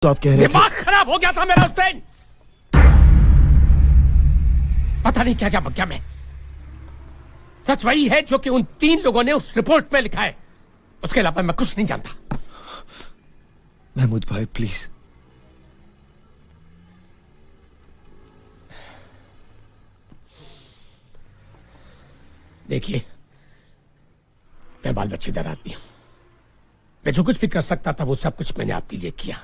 तो आप कह रहे थे दिमाग खराब हो गया था मेरा उस दिन। पता नहीं क्या क्या बक गया मैं। सच वही है जो कि उन 3 लोगों ने उस रिपोर्ट में लिखा है, उसके अलावा मैं कुछ नहीं जानता। महमूद भाई प्लीज। देखिए, मैं बाल बच्चेदार आदमी हूं। मैं जो कुछ भी कर सकता था वो सब कुछ मैंने आपके लिए किया।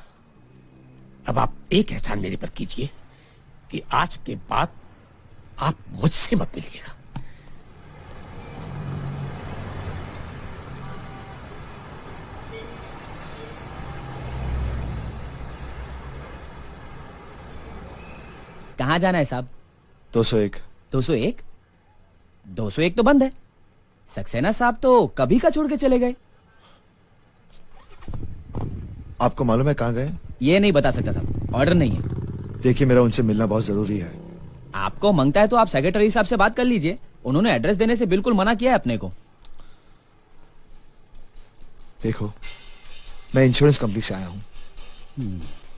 अब आप एक एहसान मेरे पर कीजिए कि आज के बाद आप मुझसे मत मिलिएगा। कहाँ जाना है साहब? 201। 201? 201 तो बंद है। सक्सेना साहब तो कभी का छोड़ के चले गए। आपको मालूम है कहाँ गए? ये नहीं बता सकता साहब, ऑर्डर नहीं है। देखिए, मेरा उनसे मिलना बहुत जरूरी है। आपको मांगता है तो आप सेक्रेटरी साहब से बात कर लीजिए। उन्होंने एड्रेस देने से बिल्कुल मना किया है अपने को। देखो, मैं इंश्योरेंस कंपनी से आया हूँ।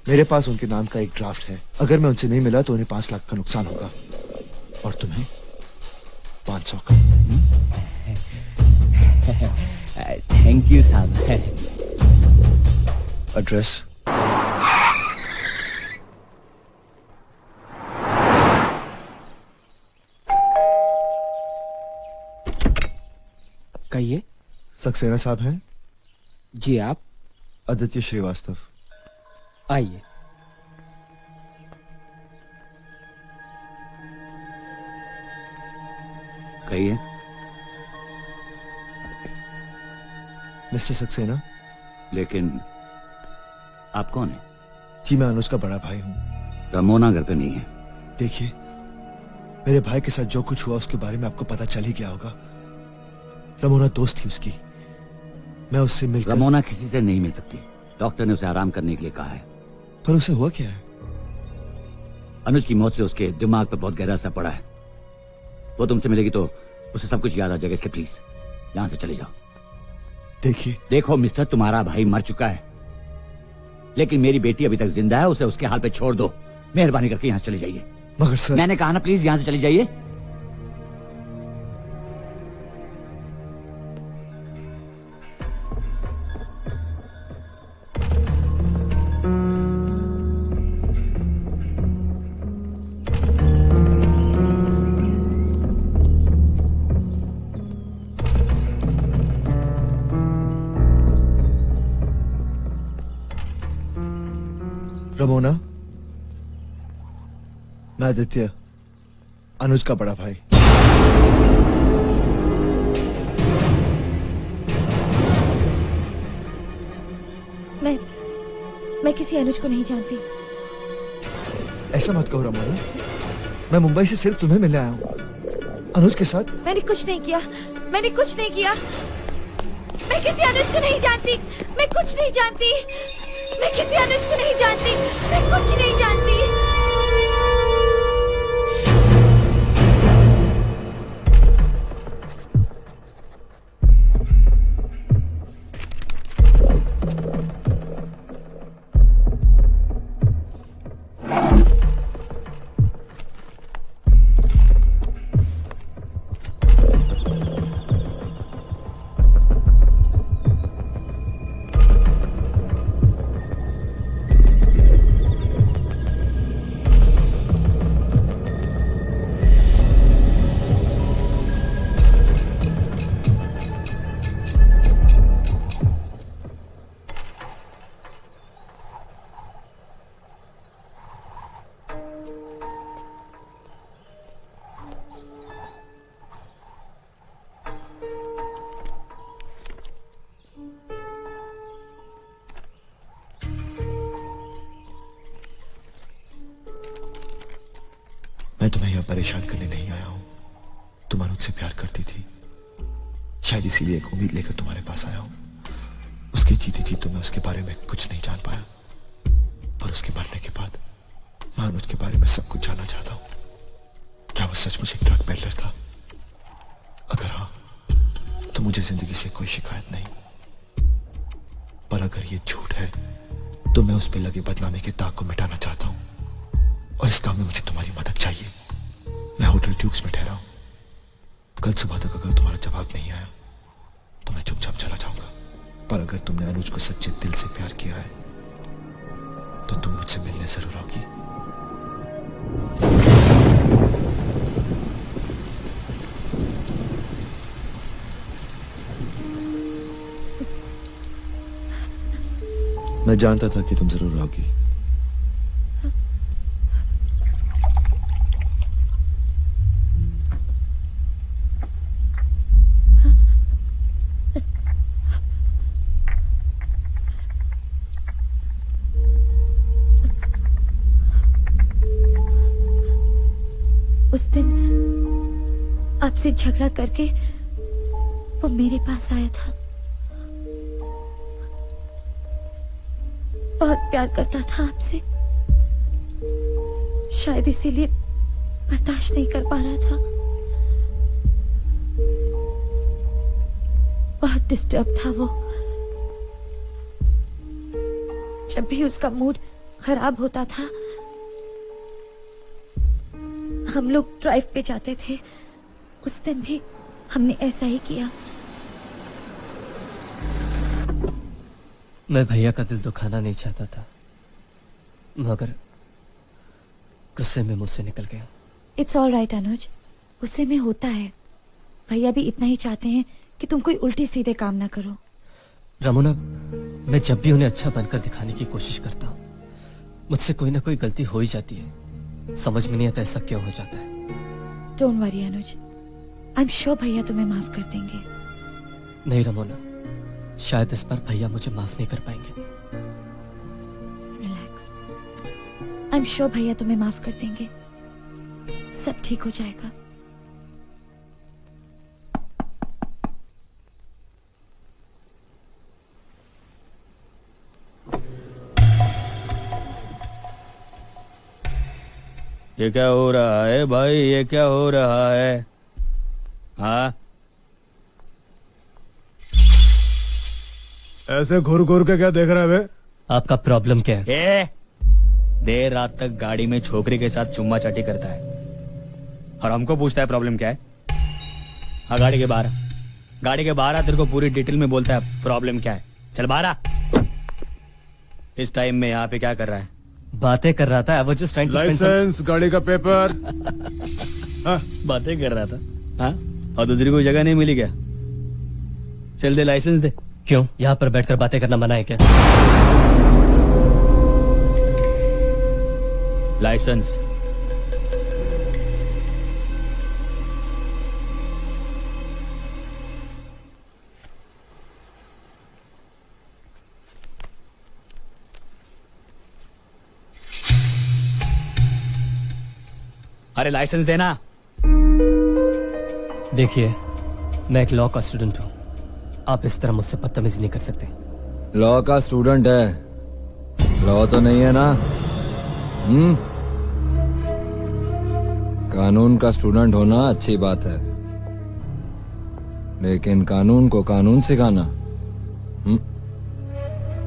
मेरे पास उनके नाम का एक ड्राफ्ट है। अगर मैं उनसे नहीं मिला तो उन्हें 5 लाख का नुकसान होगा और तुम्हें 500 का। थैंक यू साहब। एड्रेस? कहिए। सक्सेना साहब हैं? जी आप? आदित्य श्रीवास्तव। आइए। कहिए। मिस्टर सक्सेना। लेकिन आप कौन है? जी, मैं अनुज का बड़ा भाई हूँ। रमोना घर पे नहीं है। देखिए, मेरे भाई के साथ जो कुछ हुआ उसके बारे में आपको पता चल ही गया होगा। रमोना दोस्त थी उसकी। मैं उससे मिलकर। रमोना किसी से नहीं मिल सकती। डॉक्टर ने उसे आराम करने के लिए कहा है। पर उसे हुआ क्या है? अनुज की मौत से उसके दिमाग पर बहुत गहरा असर पड़ा है। वो तुमसे मिलेगी तो उसे सब कुछ याद आ जाएगा, इसलिए प्लीज यहां से चले जाओ। देखिए। देखो मिस्टर, तुम्हारा भाई मर चुका है, लेकिन मेरी बेटी अभी तक जिंदा है। उसे उसके हाल पे छोड़ दो। मेहरबानी करके यहां से चले जाइए। मगर सर। मैंने कहा ना, प्लीज यहां से चली जाइए। रमोना, मैं आदित्य, अनुज का बड़ा भाई। मैं किसी अनुज को नहीं जानती। ऐसा मत कहो रमोना। मैं मुंबई से सिर्फ तुम्हें मिलने आया हूँ। अनुज के साथ मैंने कुछ नहीं किया। मैंने कुछ नहीं किया। मैं किसी अनुज को नहीं जानती। मैं कुछ नहीं जानती। मैं किसी अनुज को नहीं जानती। मैं कुछ नहीं जानती। मैं तुम्हें यहां परेशान करने नहीं आया हूं। तुम अनुज से प्यार करती थी, शायद इसीलिए एक उम्मीद लेकर तुम्हारे पास आया हूं। उसके जीते जी तो मैं उसके बारे में कुछ नहीं जान पाया, पर उसके मरने के बाद मैं अनुज के बारे में सब कुछ जानना चाहता हूं। क्या वो सचमुच एक ड्रग पेडलर था? अगर हाँ, मुझे जिंदगी से कोई शिकायत नहीं, पर अगर ये झूठ है तो तो मैं उस पे लगे बदनामी के दाग को मिटाना चाहता हूँ, और इस काम में मुझे तुम्हारी मदद चाहिए। मैं होटल ट्यूब्स में ठहरा हूँ। कल सुबह तक अगर तुम्हारा जवाब नहीं आया तो मैं चुपचाप चला जाऊंगा। पर अगर तुमने अनुज को सच्चे दिल से प्यार किया है तो तुम मुझसे मिलने जरूर आओगी। मैं जानता था कि तुम जरूर आओगी। उस दिन आपसे झगड़ा करके वो मेरे पास आया था। बहुत प्यार करता था आपसे, शायद इसीलिए बर्दाश्त नहीं कर पा रहा था। बहुत डिस्टर्ब था वो। जब भी उसका मूड खराब होता था हम लोग ड्राइव पे जाते थे। उस दिन भी हमने ऐसा ही किया। मैं भैया का दिल दुखाना नहीं चाहता था, मगर गुस्से में मुझसे निकल गया। इट्स ऑल राइट अनुज, गुस्से में होता है। भैया भी इतना ही चाहते हैं कि तुम कोई उल्टे सीधे काम ना करो। रमुना, मैं जब भी उन्हें अच्छा बनकर दिखाने की कोशिश करता हूँ मुझसे कोई ना कोई गलती हो ही जाती है। समझ में नहीं आता ऐसा क्यों हो जाता है। Don't worry Anuj, I am sure भैया तुम्हें माफ कर देंगे। नहीं रमोना, शायद इस बार भैया मुझे माफ नहीं कर पाएंगे। रिलैक्स, आई एम श्योर भैया तुम्हें माफ कर देंगे। सब ठीक हो जाएगा। ये क्या हो रहा है भाई, ये क्या हो रहा है? हाँ, ऐसे घूर घूर के क्या देख रहा है बे? आपका प्रॉब्लम क्या है? ये देर रात तक गाड़ी में छोकरी के साथ चुम्मा चाटी करता है और हमको पूछता है प्रॉब्लम क्या है। हाँ, गाड़ी के बाहर, गाड़ी के बाहर तेरे को पूरी डिटेल में बोलता है प्रॉब्लम क्या है। चल बाहर आ। इस टाइम में यहाँ पे क्या कर रहा है? बातें कर रहा था। I was just trying to spend some. Licence, गाड़ी का पेपर। हाँ, बातें कर रहा था। हाँ, और दूसरी कोई जगह नहीं मिली क्या? चल दे लाइसेंस दे। क्यों, यहाँ पर बैठकर बातें करना मना है क्या? लाइसेंस। अरे लाइसेंस देना। देखिए, मैं एक लॉ का स्टूडेंट हूँ। आप इस तरह मुझसे बदतमीजी नहीं कर सकते। लॉ का स्टूडेंट है, लॉ तो नहीं है ना? कानून का स्टूडेंट होना अच्छी बात है, लेकिन कानून को कानून सिखाना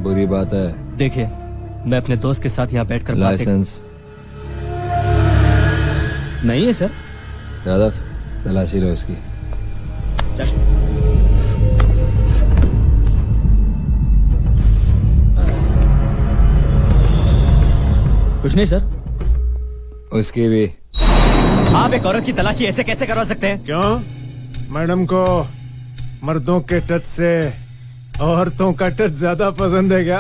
बुरी बात है। देखिए, मैं अपने दोस्त के साथ यहाँ बैठकर बातें। लाइसेंस नहीं है सर। यादव, तलाशी लो इसकी। चल। कुछ नहीं सर। उसकी भी। आप एक औरत की तलाशी ऐसे कैसे करवा सकते हैं? क्यों? मैडम को मर्दों के टच से औरतों का टच ज्यादा पसंद है क्या?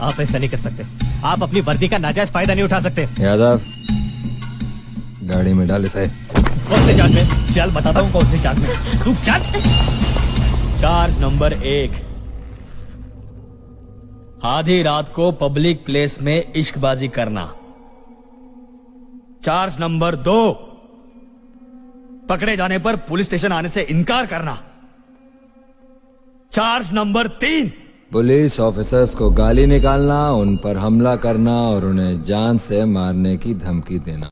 आप ऐसा नहीं कर सकते। आप अपनी वर्दी का नाजायज फायदा नहीं उठा सकते। यादव, गाड़ी में डाल इसे। कौन से चार्ज में? चल बताता हूँ कौन से चार्ज में। तू चल। चार्ज नंबर 1, आधी रात को पब्लिक प्लेस में इश्कबाजी करना। चार्ज नंबर 2, पकड़े जाने पर पुलिस स्टेशन आने से इनकार करना। चार्ज नंबर 3, पुलिस ऑफिसर्स को गाली निकालना, उन पर हमला करना और उन्हें जान से मारने की धमकी देना।